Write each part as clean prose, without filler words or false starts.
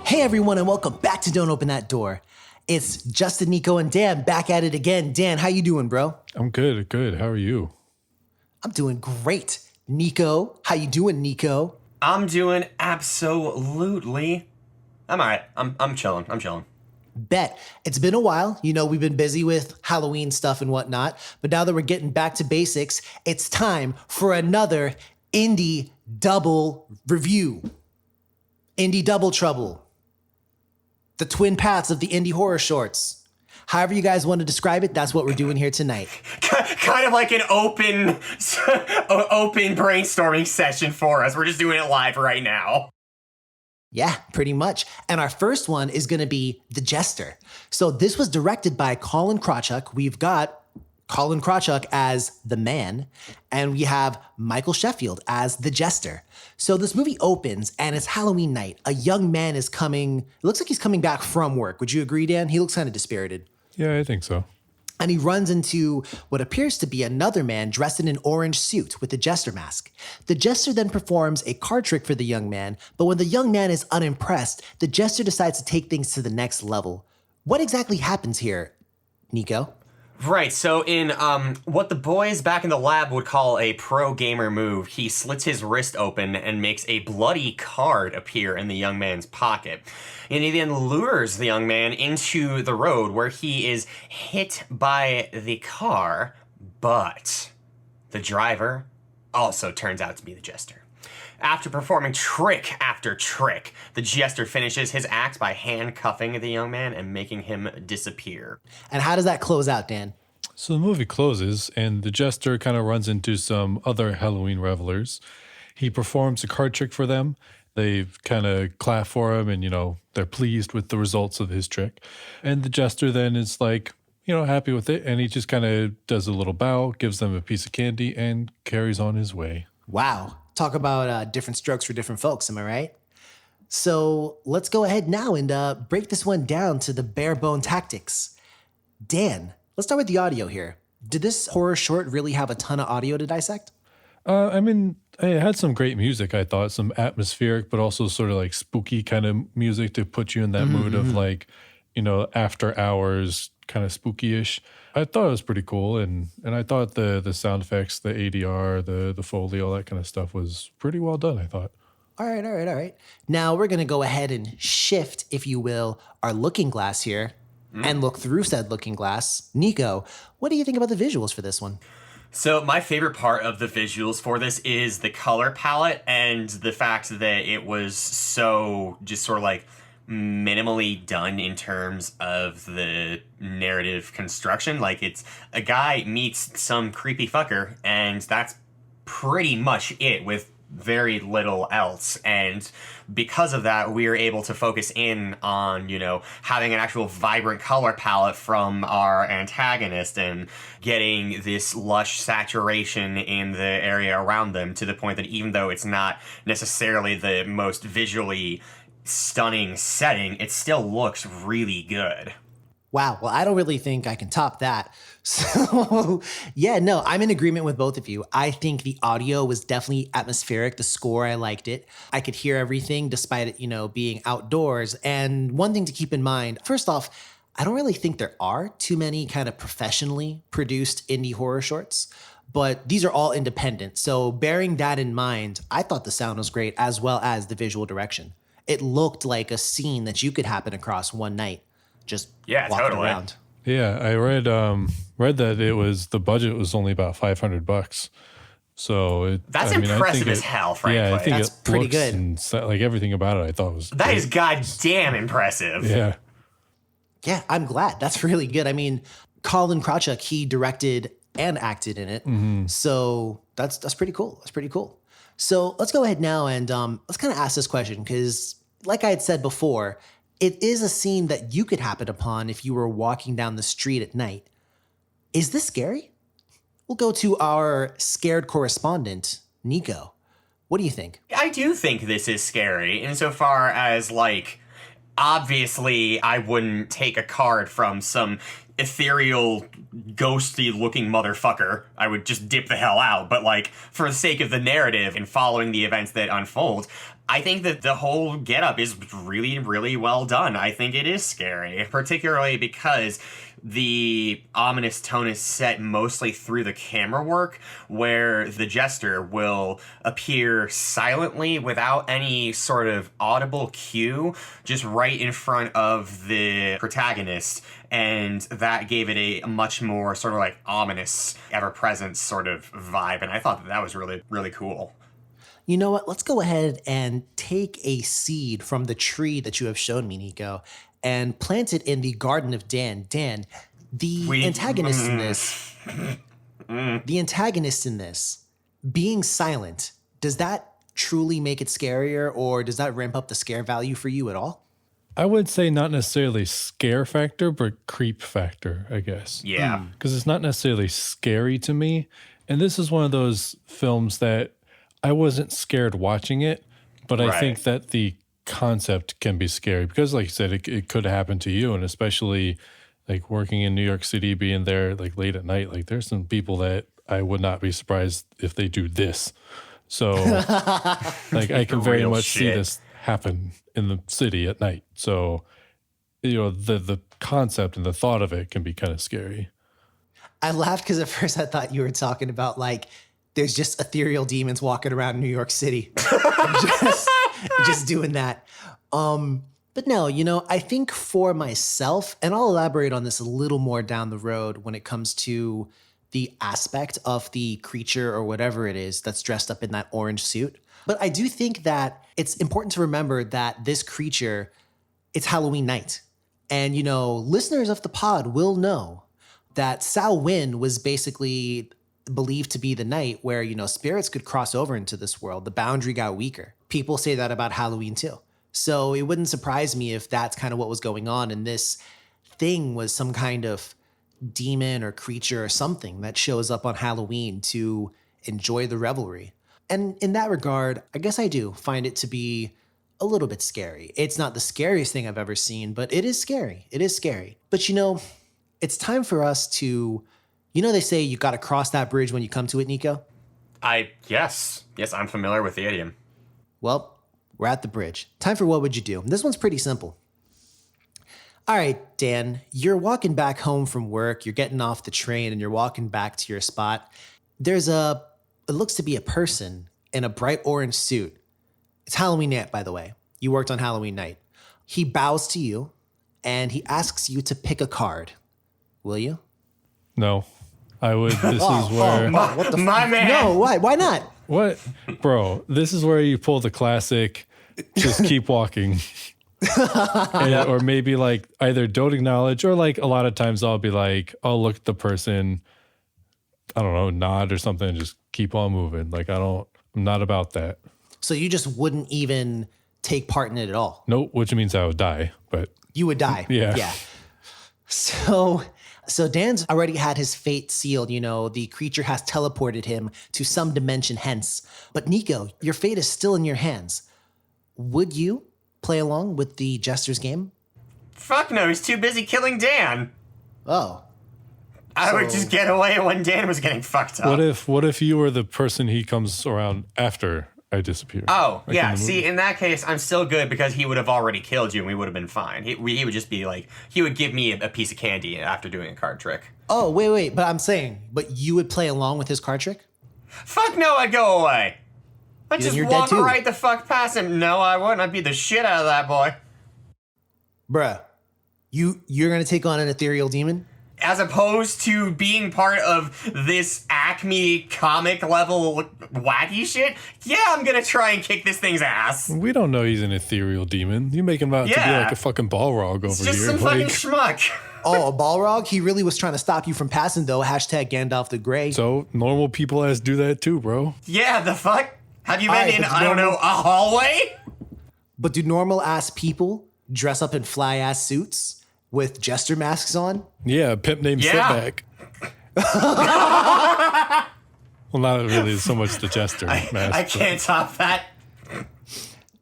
Hey everyone, and welcome back to Don't Open That Door. It's Justin, Nico, and Dan back at it again. Dan, how you doing, bro? I'm good. How are you? I'm doing great. Nico, how you doing, Nico? I'm doing absolutely. I'm all right. I'm chilling. Bet. It's been a while. You know, we've been busy with Halloween stuff and whatnot, but now that we're getting back to basics, it's time for another Indie Double Review. Indie Double Trouble. The twin paths of the indie horror shorts. However you guys want to describe it, that's what we're doing here tonight. Kind of like an open brainstorming session for us. We're just doing it live right now. Yeah, pretty much. And our first one is going to be The Jester. So this was directed by Colin Krawchuk. We've got Colin Krawchuk as the man, and we have Michael Sheffield as the Jester. So this movie opens, and it's Halloween night. A young man is coming. It looks like he's coming back from work. Would you agree, Dan? He looks kind of dispirited. Yeah, I think so. And he runs into what appears to be another man dressed in an orange suit with a jester mask. The jester then performs a card trick for the young man, but when the young man is unimpressed, the jester decides to take things to the next level. What exactly happens here, Nico? Right, so in what the boys back in the lab would call a pro gamer move, he slits his wrist open and makes a bloody card appear in the young man's pocket. And he then lures the young man into the road where he is hit by the car, but the driver also turns out to be the jester. After performing trick after trick, the jester finishes his act by handcuffing the young man and making him disappear. And how does that close out, Dan? So the movie closes, and the jester kind of runs into some other Halloween revelers. He performs a card trick for them. They kind of clap for him, and, they're pleased with the results of his trick. And the jester then is like, happy with it, and he just kind of does a little bow, gives them a piece of candy, and carries on his way. Wow. Talk about different strokes for different folks, am I right? So let's go ahead now and break this one down to the bare bone tactics. Dan, let's start with the audio here. Did this horror short really have a ton of audio to dissect? It had some great music, I thought, some atmospheric, but also sort of like spooky kind of music to put you in that mood of like, after hours, kind of spooky-ish. I thought it was pretty cool, and I thought the sound effects, the ADR, the Foley, all that kind of stuff was pretty well done, I thought. All right. Now we're going to go ahead and shift, if you will, our looking glass here and look through said looking glass. Nico, what do you think about the visuals for this one? So my favorite part of the visuals for this is the color palette and the fact that it was so just sort of like minimally done in terms of the narrative construction. Like, it's a guy meets some creepy fucker, and that's pretty much it, with very little else. And because of that, we are able to focus in on, having an actual vibrant color palette from our antagonist and getting this lush saturation in the area around them, to the point that even though it's not necessarily the most visually stunning setting, it still looks really good. Wow. Well, I don't really think I can top that. So yeah, no, I'm in agreement with both of you. I think the audio was definitely atmospheric. The score, I liked it. I could hear everything despite it, being outdoors. And one thing to keep in mind, first off, I don't really think there are too many kind of professionally produced indie horror shorts, but these are all independent. So bearing that in mind, I thought the sound was great, as well as the visual direction. It looked like a scene that you could happen across one night, just walking around. Yeah, I read that the budget was only about $500. So that's impressive as hell, frankly. Yeah, I think that's pretty good. And like everything about it, I thought was that great. Is goddamn impressive. Yeah, I'm glad. That's really good. I mean, Colin Krawchuk, he directed and acted in it, so that's pretty cool. That's pretty cool. So let's go ahead now and let's kind of ask this question, because like I had said before, it is a scene that you could happen upon if you were walking down the street at night. Is this scary? We'll go to our scared correspondent, Nico. What do you think? I do think this is scary, insofar as, like, obviously I wouldn't take a card from some ethereal, ghostly looking motherfucker, I would just dip the hell out. But like, for the sake of the narrative and following the events that unfold, I think that the whole getup is really, really well done. I think it is scary, particularly because the ominous tone is set mostly through the camera work, where the Jester will appear silently without any sort of audible cue, just right in front of the protagonist. And that gave it a much more sort of like ominous, ever-present sort of vibe. And I thought that was really, really cool. You know what? Let's go ahead and take a seed from the tree that you have shown me, Nico, and plant it in the Garden of Dan. Dan, the antagonist in this, being silent, does that truly make it scarier, or does that ramp up the scare value for you at all? I would say not necessarily scare factor, but creep factor, I guess. Yeah. Because it's not necessarily scary to me. And this is one of those films that I wasn't scared watching it, but I think that the concept can be scary because, like you said, it could happen to you. And especially like working in New York City, being there like late at night, like there's some people that I would not be surprised if they do this. So like I can very much see this happen in the city at night. So, you know, the concept and the thought of it can be kind of scary. I laughed because at first I thought you were talking about like, there's just ethereal demons walking around New York City, just doing that. But no, you know, I think for myself, and I'll elaborate on this a little more down the road when it comes to the aspect of the creature or whatever it is that's dressed up in that orange suit. But I do think that it's important to remember that this creature, it's Halloween night. And, you know, listeners of the pod will know that Samhain was basically believed to be the night where, you know, spirits could cross over into this world. The boundary got weaker. People say that about Halloween too. So it wouldn't surprise me if that's kind of what was going on. And this thing was some kind of demon or creature or something that shows up on Halloween to enjoy the revelry. And in that regard, I guess I do find it to be a little bit scary. It's not the scariest thing I've ever seen, but it is scary. It is scary. But, you know, it's time for us to, you know, they say you got to cross that bridge when you come to it, Nico? Yes, I'm familiar with the idiom. Well, we're at the bridge. Time for what would you do? This one's pretty simple. All right, Dan, you're walking back home from work. You're getting off the train and you're walking back to your spot. There's it looks to be a person in a bright orange suit. It's Halloween night, by the way. You worked on Halloween night. He bows to you and he asks you to pick a card. Will you? No, I would. This is where. What the my man. No, why? Why not? What? Bro, this is where you pull the classic, just keep walking. Or maybe like either don't acknowledge, or like a lot of times I'll be like, I'll look at the person, I don't know, nod or something, and just keep on moving. Like I'm not about that. So you just wouldn't even take part in it at all? Nope, which means I would die, but. You would die. Yeah. So Dan's already had his fate sealed. You know, the creature has teleported him to some dimension hence. But Nico, your fate is still in your hands. Would you play along with the Jester's game? Fuck no, he's too busy killing Dan. Oh. I would just get away when Dan was getting fucked up. What if you were the person he comes around after I disappear? Oh, like yeah. See, in that case, I'm still good because he would have already killed you and we would have been fine. He would just be like, he would give me a piece of candy after doing a card trick. Oh, wait. But I'm saying, but you would play along with his card trick? Fuck no, I'd go away. I'd Then just you're walk dead too. right the fuck past him. No, I wouldn't. I'd beat the shit out of that boy. Bruh, you're going to take on an ethereal demon? As opposed to being part of this Acme comic level wacky shit, yeah, I'm gonna try and kick this thing's ass. We don't know he's an ethereal demon. You make him out to be like a fucking Balrog over It's just here. some fucking schmuck. Oh, a Balrog? He really was trying to stop you from passing, though. Hashtag Gandalf the Grey. So normal people as do that too, bro. Yeah, the fuck? Have you been Alright, in, but I don't know, a hallway? But do normal-ass people dress up in fly-ass suits with jester masks on? Yeah, a pimp named Sitback. Well, not really so much the Jester mask. I can't top that.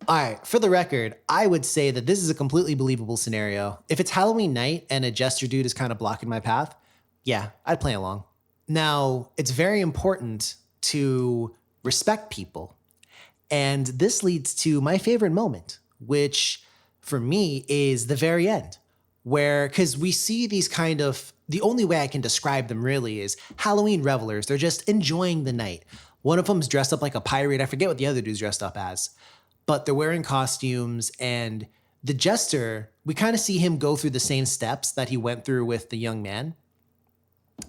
All right, for the record, I would say that this is a completely believable scenario. If it's Halloween night and a Jester dude is kind of blocking my path, yeah, I'd play along. Now, it's very important to respect people. And this leads to my favorite moment, which for me is the very end, where, because we see these kind of, the only way I can describe them really is Halloween revelers. They're just enjoying the night. One of them's dressed up like a pirate. I forget what the other dude's dressed up as, but they're wearing costumes. And the Jester, we kind of see him go through the same steps that he went through with the young man.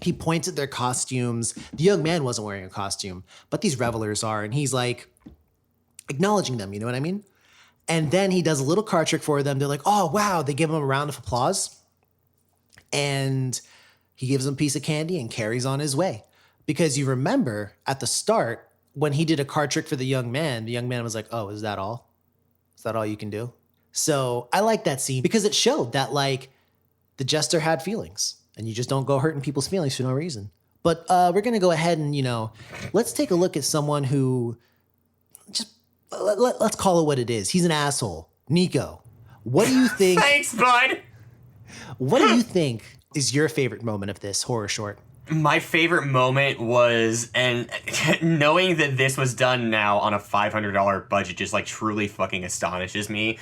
He points at their costumes. The young man wasn't wearing a costume, but these revelers are. And he's like acknowledging them, you know what I mean? And then he does a little card trick for them. They're like, oh, wow. They give him a round of applause. And he gives them a piece of candy and carries on his way. Because you remember at the start, when he did a card trick for the young man was like, oh, is that all? Is that all you can do? So I like that scene because it showed that like the Jester had feelings and you just don't go hurting people's feelings for no reason. But we're going to go ahead and, let's take a look at someone who just, let's call it what it is. He's an asshole. Nico, what do you think? Thanks, bud. What do you think is your favorite moment of this horror short? My favorite moment was, and knowing that this was done now on a $500 budget just like truly fucking astonishes me.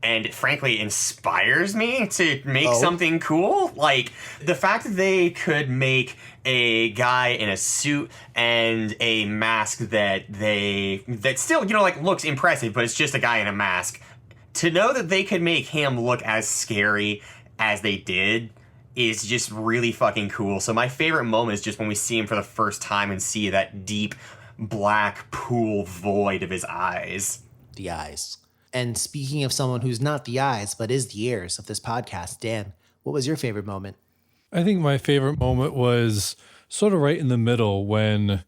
And frankly inspires me to make something cool. Like the fact that they could make a guy in a suit and a mask that still, looks impressive, but it's just a guy in a mask. To know that they could make him look as scary as they did is just really fucking cool. So my favorite moment is just when we see him for the first time and see that deep black pool void of his eyes. The eyes. And speaking of someone who's not the eyes, but is the ears of this podcast, Dan, what was your favorite moment? I think my favorite moment was sort of right in the middle when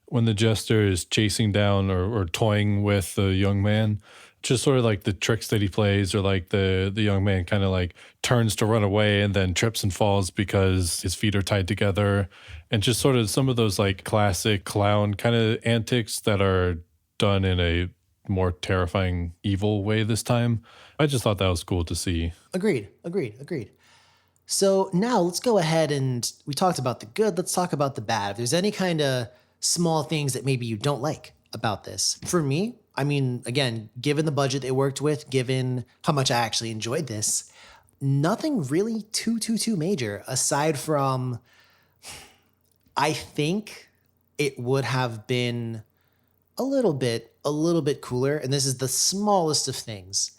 the Jester is chasing down or toying with the young man. Just sort of like the tricks that he plays, or like the young man kind of like turns to run away and then trips and falls because his feet are tied together. And just sort of some of those like classic clown kind of antics that are done in a more terrifying, evil way this time. I just thought that was cool to see. Agreed. So now let's go ahead and we talked about the good. Let's talk about the bad. If there's any kind of small things that maybe you don't like about this. For me, I mean, again, given the budget they worked with, given how much I actually enjoyed this, nothing really too major aside from, I think it would have been a little bit cooler. And this is the smallest of things.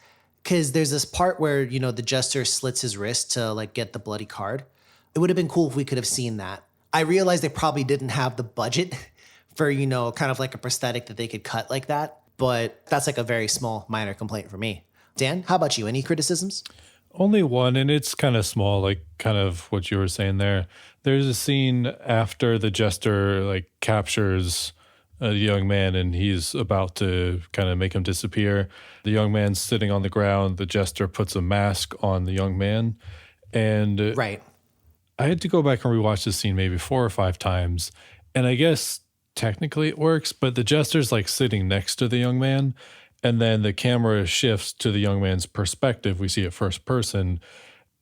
Because there's this part where, the Jester slits his wrist to like get the bloody card. It would have been cool if we could have seen that. I realized they probably didn't have the budget for, kind of like a prosthetic that they could cut like that. But that's like a very small, minor complaint for me. Dan, how about you? Any criticisms? Only one, and it's kind of small, like kind of what you were saying there. There's a scene after the Jester like captures a young man and he's about to kind of make him disappear. The young man's sitting on the ground. The Jester puts a mask on the young man. And right. I had to go back and rewatch this scene maybe 4 or 5 times. And I guess technically it works, but the Jester's like sitting next to the young man. And then the camera shifts to the young man's perspective. We see it first person.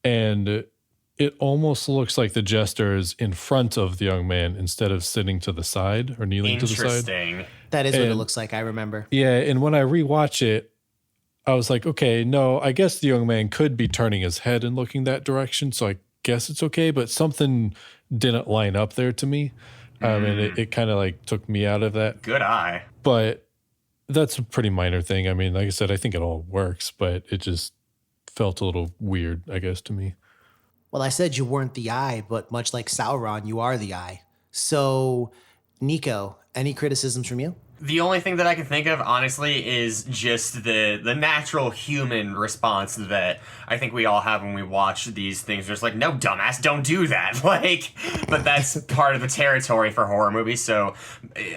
And it almost looks like the Jester is in front of the young man instead of sitting to the side or kneeling to the side. Interesting. That is what it looks like. I remember. Yeah. And when I rewatch it, I was like, okay, no, I guess the young man could be turning his head and looking that direction. So I guess it's okay. But something didn't line up there to me. And it kind of like took me out of that. Good eye. But that's a pretty minor thing. I mean, like I said, I think it all works, but it just felt a little weird, I guess, to me. Well, I said you weren't the eye, but much like Sauron, you are the eye. So, Nico, any criticisms from you? The only thing that I can think of, honestly, is just the natural human response that I think we all have when we watch these things. There's like, no, dumbass, don't do that. But that's part of the territory for horror movies, so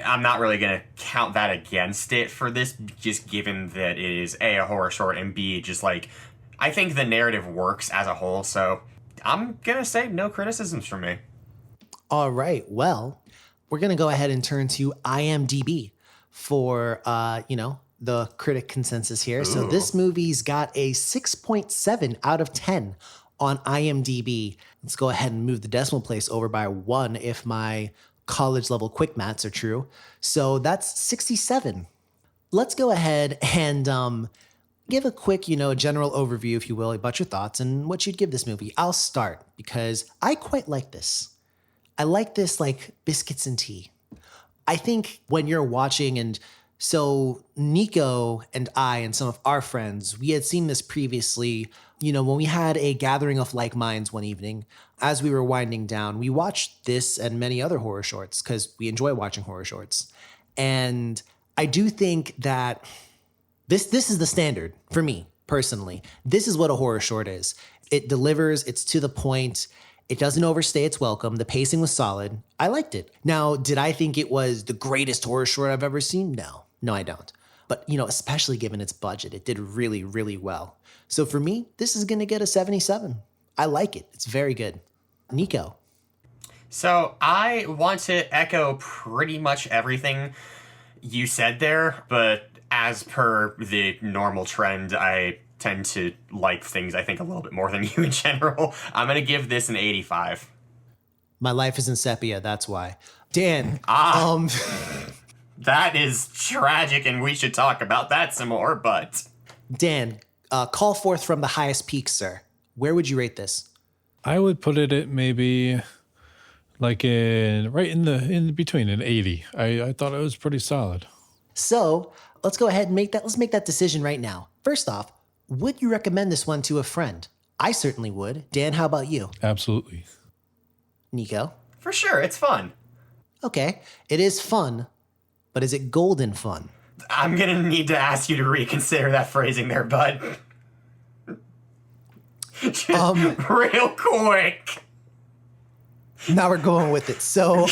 I'm not really going to count that against it for this, just given that it is A, a horror short, and B, just like, I think the narrative works as a whole, so I'm going to say no criticisms from me. All right, well, we're going to go ahead and turn to IMDb for, the critic consensus here. So this movie's got a 6.7 out of 10 on IMDb. Let's go ahead and move the decimal place over by 1 if my college level quick maths are true. So that's 67. Let's go ahead and give a quick, general overview, if you will, about your thoughts and what you'd give this movie. I'll start because I quite like this. I like this like biscuits and tea. I think when you're watching, and so Nico and I and some of our friends, we had seen this previously, when we had a gathering of like minds one evening, as we were winding down, we watched this and many other horror shorts because we enjoy watching horror shorts. And I do think that this is the standard for me personally. This is what a horror short is. It delivers, it's to the point. It doesn't overstay its welcome. The pacing was solid. I liked it. Now, did I think it was the greatest horror short I've ever seen? No, I don't. But, especially given its budget, it did really, really well. So for me, this is going to get a 77. I like it. It's very good. Nico. So I want to echo pretty much everything you said there, but as per the normal trend, I tend to like things I think a little bit more than you in general. I'm going to give this an 85. My life is in sepia, that's why. Dan. That is tragic, and we should talk about that some more, but... Dan, call forth from the highest peak, sir. Where would you rate this? I would put it at maybe like in between an 80. I thought it was pretty solid. So let's go ahead and make that decision right now. First off, would you recommend this one to a friend? I certainly would. Dan, how about you? Absolutely. Nico? For sure, it's fun. Okay, it is fun, but is it golden fun? I'm gonna need to ask you to reconsider that phrasing there, bud. Just real quick. Now we're going with it. So,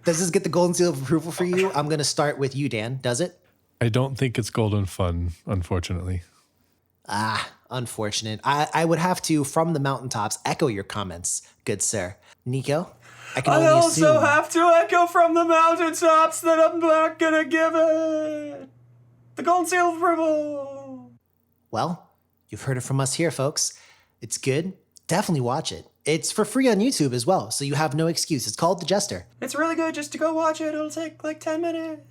does this get the golden seal of approval for you? I'm going to start with you, Dan. Does it? I don't think it's golden fun, unfortunately. Unfortunate. I would have to, from the mountaintops, echo your comments, good sir. Nico? I also have to echo from the mountaintops that I'm not gonna give it the golden seal of approval. Well, you've heard it from us here, folks. It's good. Definitely watch it. It's for free on YouTube as well, so you have no excuse. It's called The Jester. It's really good just to go watch it. It'll take like 10 minutes.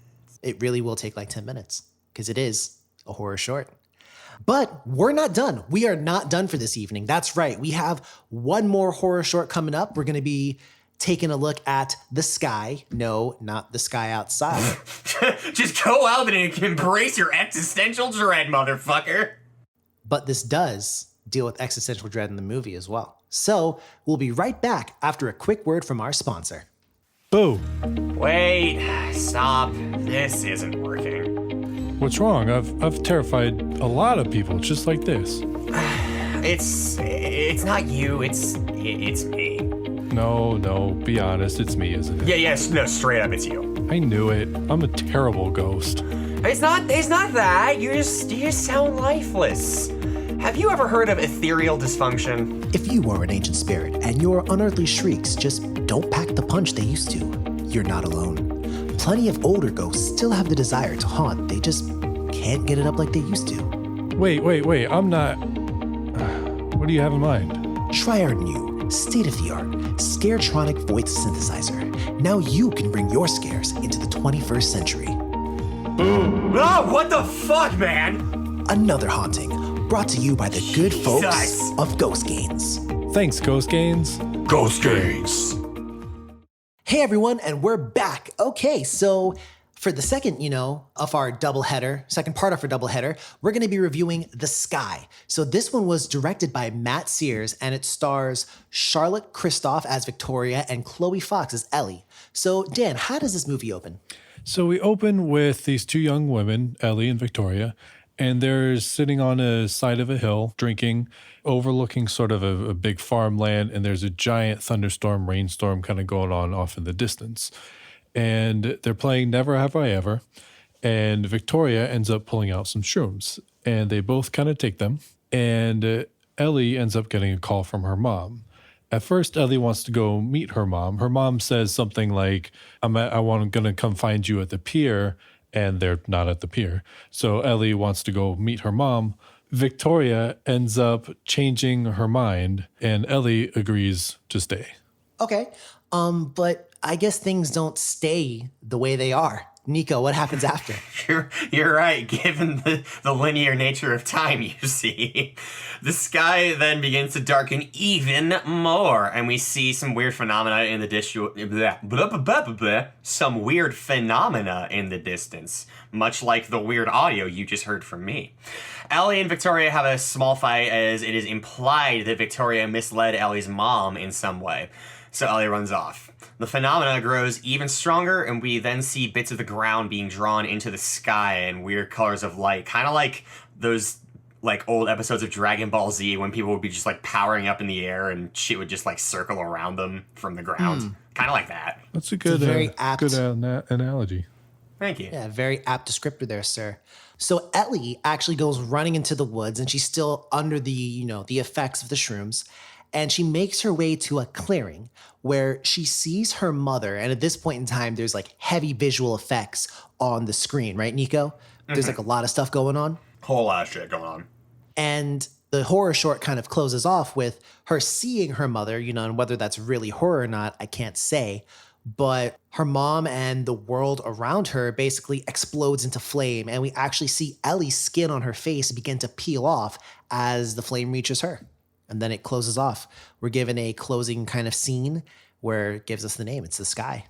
It really will take like 10 minutes because it is a horror short. But we're not done. We are not done for this evening. That's right. We have one more horror short coming up. We're going to be taking a look at the sky. No, not the sky outside. Just go out and embrace your existential dread, motherfucker. But this does deal with existential dread in the movie as well. So we'll be right back after a quick word from our sponsor. Boo! Wait, stop. This isn't working. What's wrong? I've terrified a lot of people just like this. It's not you. It's me. No, be honest. It's me, isn't it? Yes, no, straight up, it's you. I knew it. I'm a terrible ghost. It's not that. You just sound lifeless. Have you ever heard of ethereal dysfunction? If you are an ancient spirit and your unearthly shrieks just don't pack the punch they used to, you're not alone. Plenty of older ghosts still have the desire to haunt. They just can't get it up like they used to. Wait. I'm not... What do you have in mind? Try our new, state-of-the-art, Scaretronic voice synthesizer. Now you can bring your scares into the 21st century. Oh, what the fuck, man? Another haunting, brought to you by the good folks of Ghost Gains. Thanks, Ghost Gains. Ghost Gains. Hey everyone, and we're back. Okay, so for the second, of our doubleheader, second part of our doubleheader, we're going to be reviewing The Sky. So this one was directed by Matt Sears, and it stars Charlotte Kristoff as Victoria and Chloe Fox as Ellie. So Dan, how does this movie open? So we open with these two young women, Ellie and Victoria, and they're sitting on a side of a hill drinking, overlooking sort of a big farmland, and there's a giant thunderstorm, rainstorm kind of going on off in the distance. And they're playing Never Have I Ever, and Victoria ends up pulling out some shrooms, and they both kind of take them, and Ellie ends up getting a call from her mom. At first, Ellie wants to go meet her mom. Her mom says something like, going to come find you at the pier, and they're not at the pier. So Ellie wants to go meet her mom. Victoria ends up changing her mind, and Ellie agrees to stay. Okay. But I guess things don't stay the way they are. Nico, what happens after? You're right, given the linear nature of time, you see. The sky then begins to darken even more, and we see some weird phenomena in the some weird phenomena in the distance, much like the weird audio you just heard from me. Ellie and Victoria have a small fight, as it is implied that Victoria misled Ellie's mom in some way. So Ellie runs off. The phenomena grows even stronger, and we then see bits of the ground being drawn into the sky in weird colors of light, kind of like those like old episodes of Dragon Ball Z when people would be just like powering up in the air and shit would just like circle around them from the ground. Kind of like that. That's a good, very apt analogy. Thank you. Yeah, very apt descriptor there, sir. So Ellie actually goes running into the woods, and she's still under the effects of the shrooms. And she makes her way to a clearing where she sees her mother. And at this point in time, there's like heavy visual effects on the screen, right, Nico? There's like a lot of stuff going on. Whole lot of shit going on. And the horror short kind of closes off with her seeing her mother, and whether that's really horror or not, I can't say. But her mom and the world around her basically explodes into flame. And we actually see Ellie's skin on her face begin to peel off as the flame reaches her. And then it closes off. We're given a closing kind of scene where it gives us the name. It's the sky.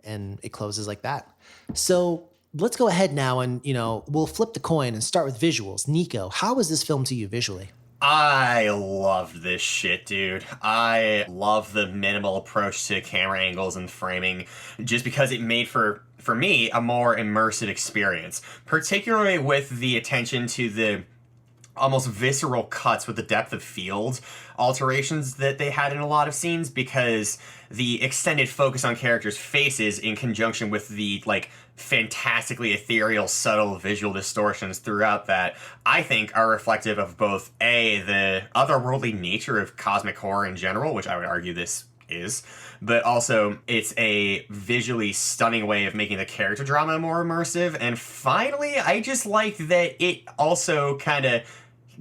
And it closes like that. So let's go ahead now and, we'll flip the coin and start with visuals. Nico, how was this film to you visually? I loved this shit, dude. I love the minimal approach to camera angles and framing just because it made for me a more immersive experience, particularly with the attention to the almost visceral cuts with the depth of field alterations that they had in a lot of scenes, because the extended focus on characters' faces in conjunction with the like fantastically ethereal, subtle visual distortions throughout that, I think are reflective of both the otherworldly nature of cosmic horror in general, which I would argue this is, but also it's a visually stunning way of making the character drama more immersive. And finally, I just like that it also kind of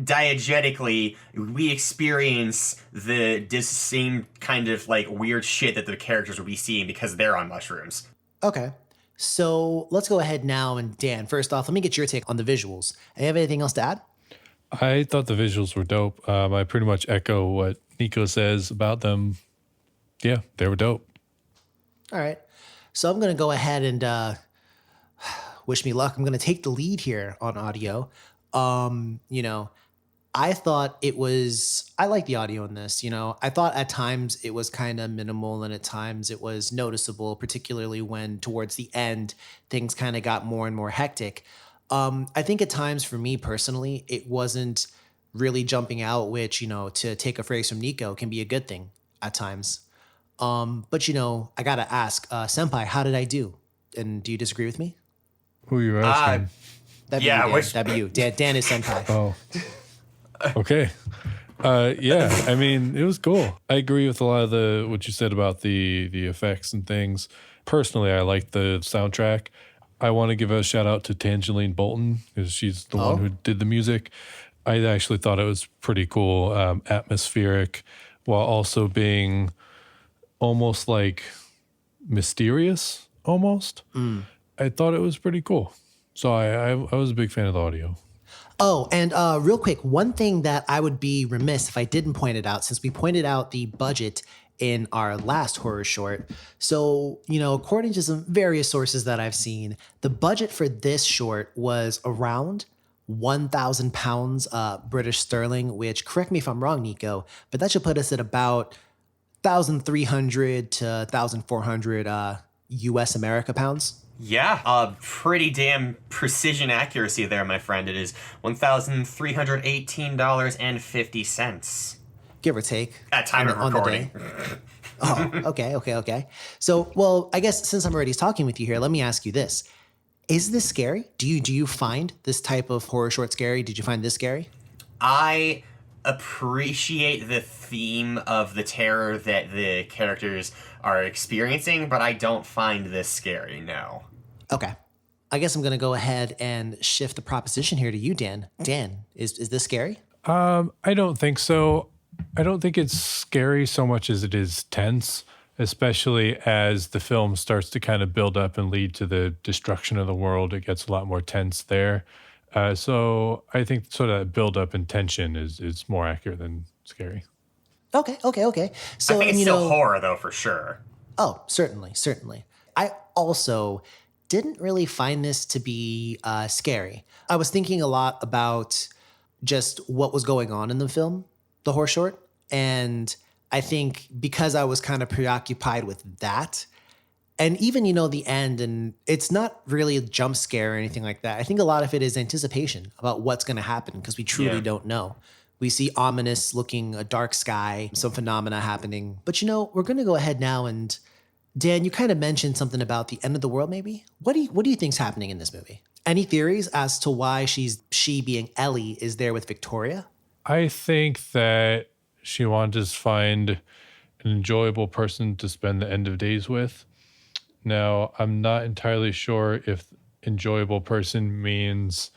diegetically we experience the same kind of like weird shit that the characters will be seeing because they're on mushrooms. Okay. So let's go ahead now. And Dan, first off, let me get your take on the visuals. Do you have anything else to add? I thought the visuals were dope. I pretty much echo what Nico says about them. Yeah, they were dope. All right. So I'm going to go ahead and wish me luck. I'm going to take the lead here on audio. I thought I like the audio in this, I thought at times it was kind of minimal and at times it was noticeable, particularly when towards the end, things kind of got more and more hectic. I think at times for me personally, it wasn't really jumping out, which, to take a phrase from Nico can be a good thing at times. But I got to ask, Senpai, how did I do? And do you disagree with me? Who are you asking? That'd be you. Dan is Senpai. Oh. Okay. Yeah, I mean, it was cool. I agree with a lot of what you said about the effects and things. Personally, I like the soundtrack. I want to give a shout out to Tangeline Bolton because she's the one who did the music. I actually thought it was pretty cool, atmospheric, while also being almost like mysterious, almost. I thought it was pretty cool. So I was a big fan of the audio. Oh, and real quick, one thing that I would be remiss if I didn't point it out, since we pointed out the budget in our last horror short. So, according to some various sources that I've seen, the budget for this short was around £1,000 British sterling, which, correct me if I'm wrong, Nico, but that should put us at about 1,300 to 1,400 US America pounds. Yeah, pretty damn precision accuracy there, my friend. It is $1,318.50. Give or take. At time of recording. Oh, okay. So, well, I guess since I'm already talking with you here, let me ask you this. Is this scary? Do you find this type of horror short scary? Did you find this scary? I appreciate the theme of the terror that the characters are experiencing, but I don't find this scary, no. Okay. I guess I'm going to go ahead and shift the proposition here to you, Dan. Dan, is this scary? I don't think so. I don't think it's scary so much as it is tense, especially as the film starts to kind of build up and lead to the destruction of the world. It gets a lot more tense there. So I think sort of build up and tension is more accurate than scary. Okay. So, I think and, it's still horror, though, for sure. Oh, certainly. I also didn't really find this to be scary. I was thinking a lot about just what was going on in the film, the horror short. And I think because I was kind of preoccupied with that, and even, the end, and it's not really a jump scare or anything like that. I think a lot of it is anticipation about what's going to happen because we truly don't know. We see ominous looking, a dark sky, some phenomena happening. But, we're going to go ahead now and Dan, you kind of mentioned something about the end of the world, maybe. What do you think's happening in this movie? Any theories as to why she being Ellie is there with Victoria? I think that she wanted to find an enjoyable person to spend the end of days with. Now, I'm not entirely sure if enjoyable person means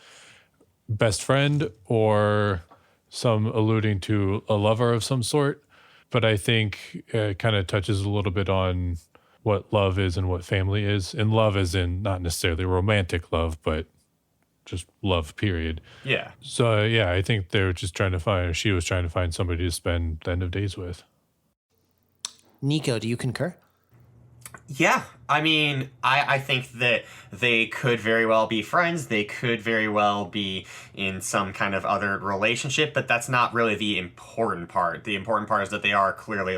best friend or some alluding to a lover of some sort, but I think it kind of touches a little bit on what love is and what family is. And love is in not necessarily romantic love, but just love, period. Yeah. So, yeah, I think they were just trying to find, or she was trying to find somebody to spend the end of days with. Nico, do you concur? Yeah, I mean, I think that they could very well be friends. They could very well be in some kind of other relationship, but that's not really the important part. The important part is that they are clearly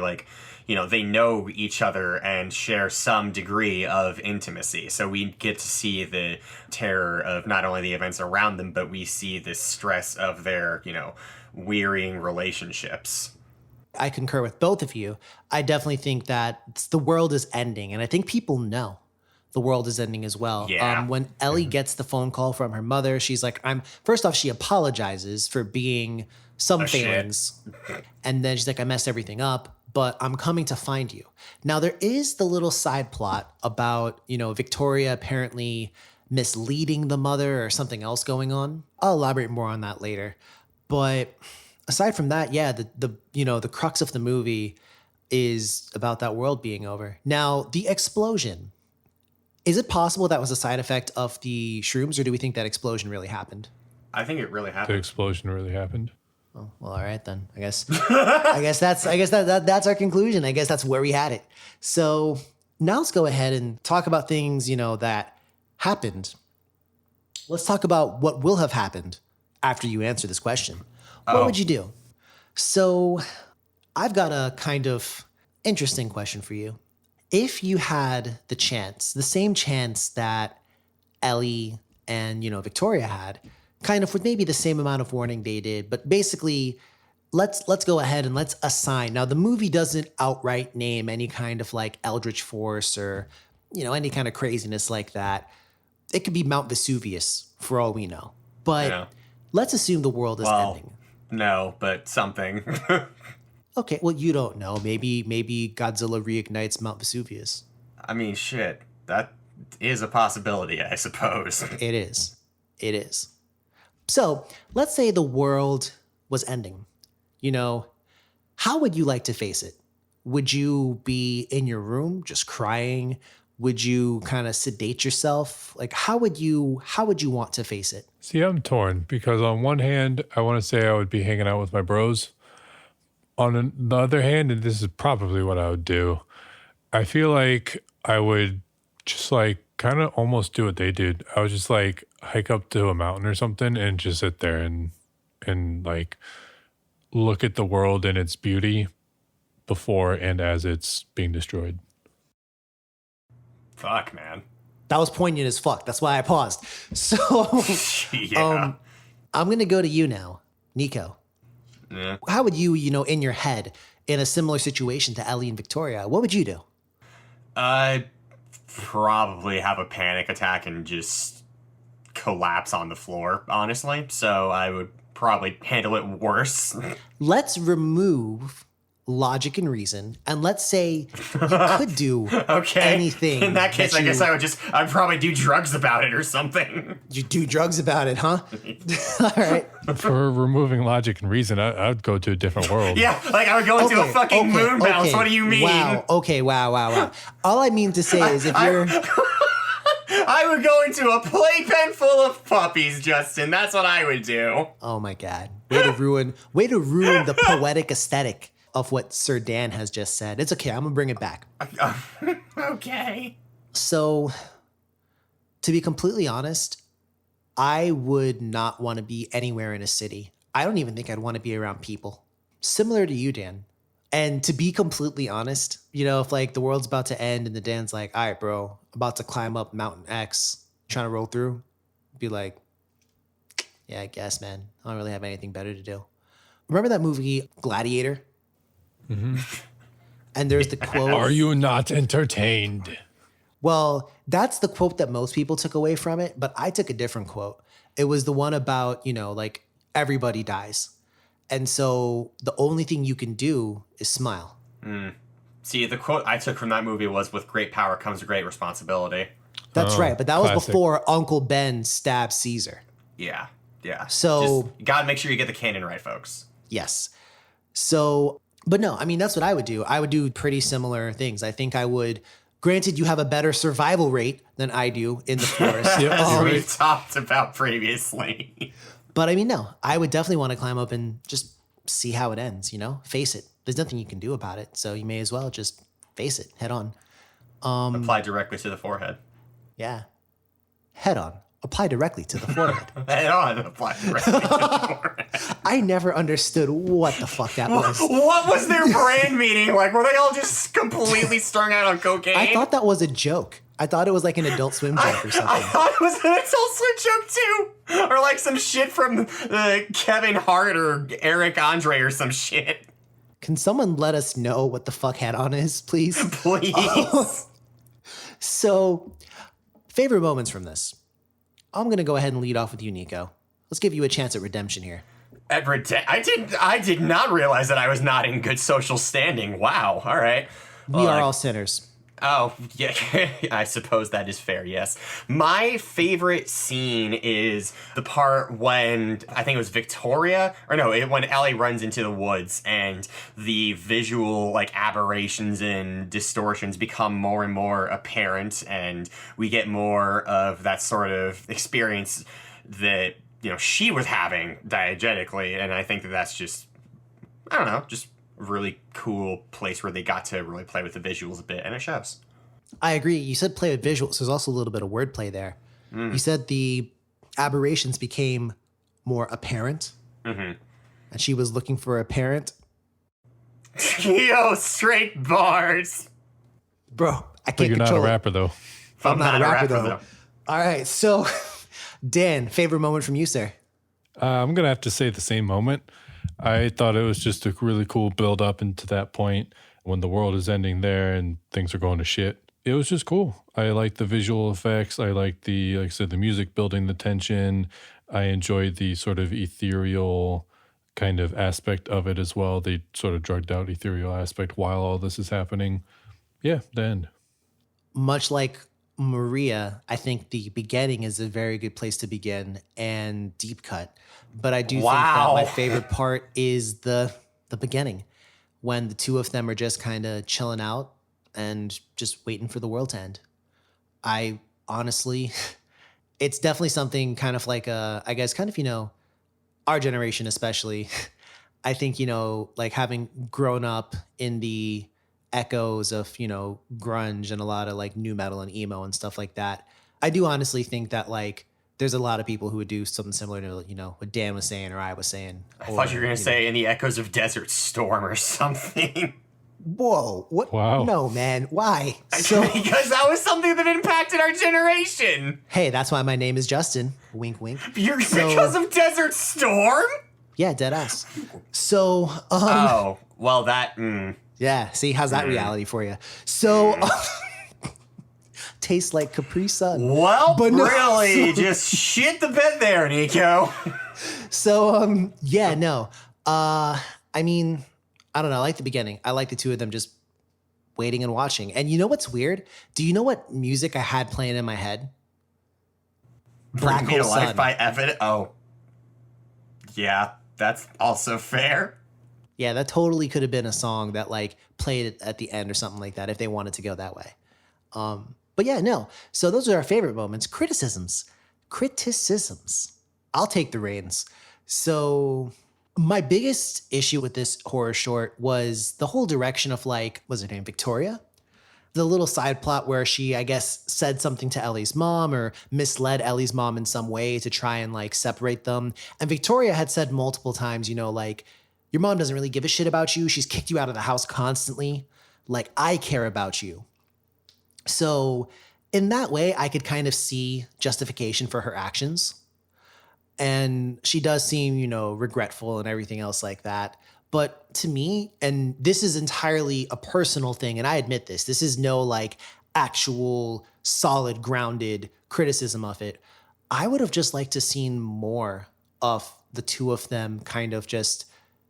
they know each other and share some degree of intimacy. So we get to see the terror of not only the events around them, but we see the stress of their, wearying relationships. I concur with both of you. I definitely think that the world is ending, and I think people know the world is ending as well. Yeah. When Ellie gets the phone call from her mother, she's like, first off, she apologizes for being some failings. And then she's like, I messed everything up, but I'm coming to find you. Now, there is the little side plot about, Victoria apparently misleading the mother or something else going on. I'll elaborate more on that later. But aside from that, yeah, the crux of the movie is about that world being over. Now, the explosion. Is it possible that was a side effect of the shrooms, or do we think that explosion really happened? I think it really The happened. explosion really happened. Oh, well, all right then. I guess that's our conclusion. I guess that's where we had it. So now let's go ahead and talk about things, that happened. Let's talk about what will have happened after you answer this question. What would you do? So I've got a kind of interesting question for you. If you had the chance, the same chance that Ellie and, Victoria had, kind of with maybe the same amount of warning they did, but basically let's go ahead and let's assign. Now, the movie doesn't outright name any kind of eldritch force or, any kind of craziness like that. It could be Mount Vesuvius for all we know. But let's assume the world is ending. No, but something. Okay, well, you don't know. Maybe Godzilla reignites Mount Vesuvius. I mean, shit. That is a possibility, I suppose. It is. So let's say the world was ending. How would you like to face it? Would you be in your room just crying? Would you kind of sedate yourself? How would you want to face it? See, I'm torn because on one hand, I want to say I would be hanging out with my bros. On the other hand, and this is probably what I would do, I feel like I would just kind of almost do what they did. I would just hike up to a mountain or something and just sit there and look at the world and its beauty before and as it's being destroyed. Fuck, man. That was poignant as fuck. That's why I paused. So Yeah. I'm going to go to you now, Nico. Yeah. How would you, in your head, in a similar situation to Ellie and Victoria, what would you do? I'd probably have a panic attack and just collapse on the floor, honestly. So I would probably handle it worse. Let's remove logic and reason, and let's say you could do anything. In that case, I guess I'd probably do drugs about it or something. You do drugs about it, huh? All right. For removing logic and reason, I'd go to a different world. Yeah, like I would go into a fucking moon bounce. What do you mean? Wow. Okay. Wow. All I mean to say is if you're... I would go into a playpen full of puppies, Justin. That's what I would do. Oh my God. Way to ruin the poetic aesthetic of what Sir Dan has just said. It's okay. I'm going to bring it back. Okay. So, to be completely honest, I would not want to be anywhere in a city. I don't even think I'd want to be around people. Similar to you, Dan. And to be completely honest, if like the world's about to end and the Dan's like, all right, bro, about to climb up Mountain X, trying to roll through, be like, yeah, I guess, man. I don't really have anything better to do. Remember that movie Gladiator? Mm-hmm. And there's the quote. Are you not entertained? Well, that's the quote that most people took away from it, but I took a different quote. It was the one about, like everybody dies. And so the only thing you can do is smile. See, the quote I took from that movie was, with great power comes great responsibility. That's right. But that was classic. before Uncle Ben stabbed Caesar. Yeah. So just gotta make sure you get the canon right, folks. Yes. So, but no, I mean, that's what I would do. I would do pretty similar things. I think I would, granted, you have a better survival rate than I do in the forest. As we've talked about previously. But I mean, no, I would definitely want to climb up and just see how it ends, face it. There's nothing you can do about it. So you may as well just face it head on. Apply directly to the forehead. Yeah. Head on. Apply directly to the forehead. Head on. Apply directly to the forehead. I never understood what the fuck that was. What was their brand meeting? Like, were they all just completely strung out on cocaine? I thought that was a joke. I thought it was like an Adult Swim joke or something. I thought it was an Adult Swim joke too. Or like some shit from Kevin Hart or Eric Andre or some shit. Can someone let us know what the fuck Head On is, please? Please. So, favorite moments from this. I'm going to go ahead and lead off with you, Nico. Let's give you a chance at redemption here. I did not realize that I was not in good social standing. Wow. All right. We are all sinners. Oh, yeah, I suppose that is fair, yes. My favorite scene is the part when, I think it was Victoria, when Ellie runs into the woods and the visual, aberrations and distortions become more and more apparent, and we get more of that sort of experience that, she was having diegetically, and I think that's just, just really cool place where they got to really play with the visuals a bit, and it shows. I agree. You said play with visuals. There's also a little bit of wordplay there. You said the aberrations became more apparent, and she was looking for a parent. Yo, straight bars. Bro, I can't But you're not a control it. rapper, though. I'm not a rapper, though. All right, so Dan, favorite moment from you, sir? I'm going to have to say the same moment. I thought it was just a really cool build up into that point when the world is ending there and things are going to shit. It was just cool. I liked the visual effects. I liked like I said, the music building the tension. I enjoyed the sort of ethereal kind of aspect of it as well. The sort of drugged out ethereal aspect while all this is happening. Yeah, the end. Much like Maria, I think the beginning is a very good place to begin, and deep cut. But I do think that my favorite part is the beginning, when the two of them are just kind of chilling out and just waiting for the world to end. I honestly, it's definitely something kind of like I guess kind of, our generation especially. I think, like having grown up in the echoes of, grunge and a lot of like new metal and emo and stuff like that. I do honestly think that there's a lot of people who would do something similar to, what Dan was saying or I was saying. I thought you were going to say in the echoes of Desert Storm or something. Whoa, what? Wow. No, man. Why? Because that was something that impacted our generation. Hey, that's why my name is Justin. Wink, wink. Because of Desert Storm? Yeah, dead ass. So, well, that... Yeah, see, how's that reality for you? So, tastes like Capri Sun. Well, but really, just shit the bed there, Nico. So, yeah, no. I mean, I don't know. I like the beginning. I like the two of them just waiting and watching. And you know what's weird? Do you know what music I had playing in my head? Bring Me to Life by Evan. Oh, yeah, that's also fair. Yeah, that totally could have been a song that like played at the end or something like that if they wanted to go that way. But yeah, no. So those are our favorite moments. Criticisms. I'll take the reins. So my biggest issue with this horror short was the whole direction of like, was her name Victoria? The little side plot where she, I guess, said something to Ellie's mom or misled Ellie's mom in some way to try and like separate them. And Victoria had said multiple times, you know, like, your mom doesn't really give a shit about you. She's kicked you out of the house constantly. Like, I care about you. So in that way, I could kind of see justification for her actions. And she does seem, you know, regretful and everything else like that. But to me, and this is entirely a personal thing, and I admit this is no like actual solid grounded criticism of it. I would have just liked to seen more of the two of them kind of just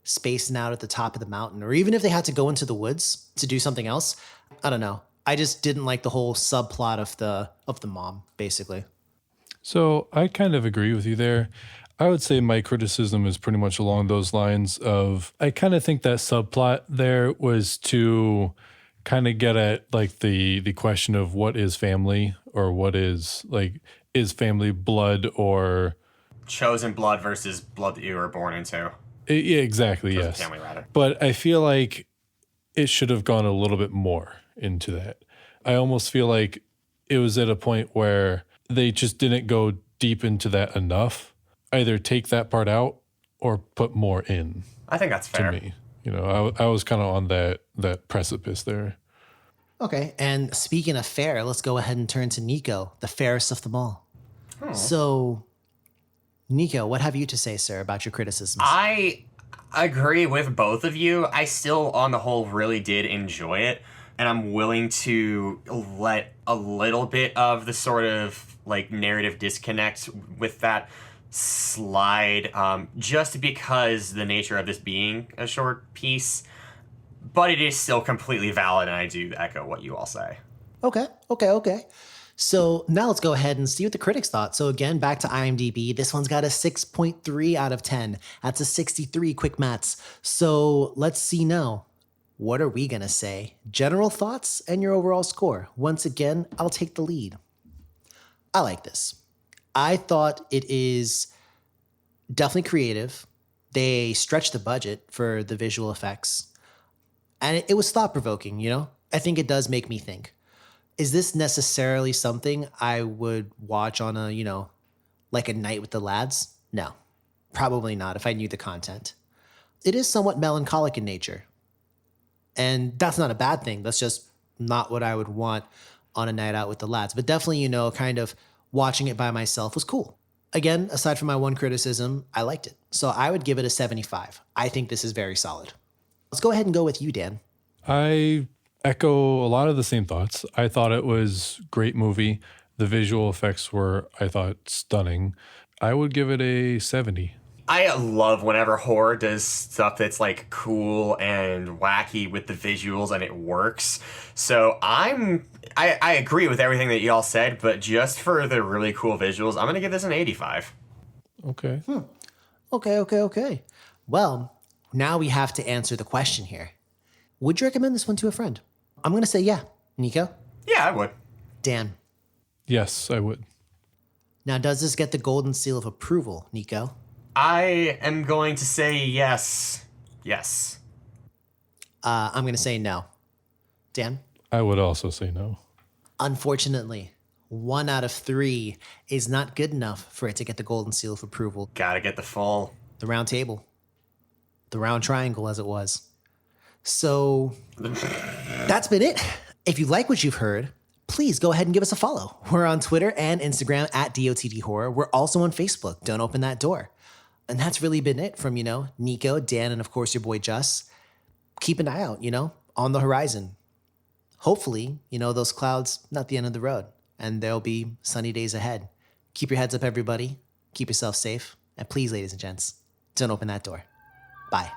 spacing out at the top of the mountain, or even if they had to go into the woods to do something else. I don't know. I just didn't like the whole subplot of the mom, basically. So I kind of agree with you there. I would say my criticism is pretty much along those lines of, I kind of think that subplot there was to kind of get at like the question of what is family, or what is like, is family blood or chosen blood versus blood that you were born into. Yeah, exactly. Chosen yes. family, rather. But I feel like it should have gone a little bit more into that. I almost feel like it was at a point where they just didn't go deep into that enough. Either take that part out or put more in. I think that's fair. To me, you know, I was kind of on that precipice there. Okay, and speaking of fair, let's go ahead and turn to Nico, the fairest of them all. So, Nico, what have you to say, sir, about your criticisms? I agree with both of you. I still, on the whole, really did enjoy it. And I'm willing to let a little bit of the sort of like narrative disconnect with that slide, just because the nature of this being a short piece. But it is still completely valid, and I do echo what you all say. Okay. So now let's go ahead and see what the critics thought. So again, back to IMDb. This one's got a 6.3 out of 10. That's a 63 quick mats. So let's see now. What are we going to say? General thoughts and your overall score. Once again, I'll take the lead. I like this. I thought it is definitely creative. They stretched the budget for the visual effects. And it was thought-provoking, you know? I think it does make me think. Is this necessarily something I would watch on a, you know, like a night with the lads? No, probably not if I knew the content. It is somewhat melancholic in nature. And that's not a bad thing. That's just not what I would want on a night out with the lads. But definitely, you know, kind of watching it by myself was cool. Again, aside from my one criticism, I liked it. So I would give it a 75. I think this is very solid. Let's go ahead and go with you, Dan. I echo a lot of the same thoughts. I thought it was a great movie. The visual effects were, I thought, stunning. I would give it a 70. I love whenever horror does stuff that's like cool and wacky with the visuals and it works. So I agree with everything that y'all said, but just for the really cool visuals, I'm going to give this an 85. Okay. Okay. Well, now we have to answer the question here. Would you recommend this one to a friend? I'm going to say yeah. Nico? Yeah, I would. Dan? Yes, I would. Now, does this get the golden seal of approval, Nico? I am going to say yes. Yes. I'm going to say no. Dan? I would also say no. Unfortunately, 1 out of 3 is not good enough for it to get the golden seal of approval. Gotta get the full. The round table. The round triangle, as it was. So, that's been it. If you like what you've heard, please go ahead and give us a follow. We're on Twitter and Instagram at DOTD Horror. We're also on Facebook. Don't open that door. And that's really been it from, you know, Nico, Dan, and of course your boy Jus. Keep an eye out, you know, on the horizon. Hopefully, you know, those clouds, not the end of the road. And there'll be sunny days ahead. Keep your heads up, everybody. Keep yourself safe. And please, ladies and gents, don't open that door. Bye.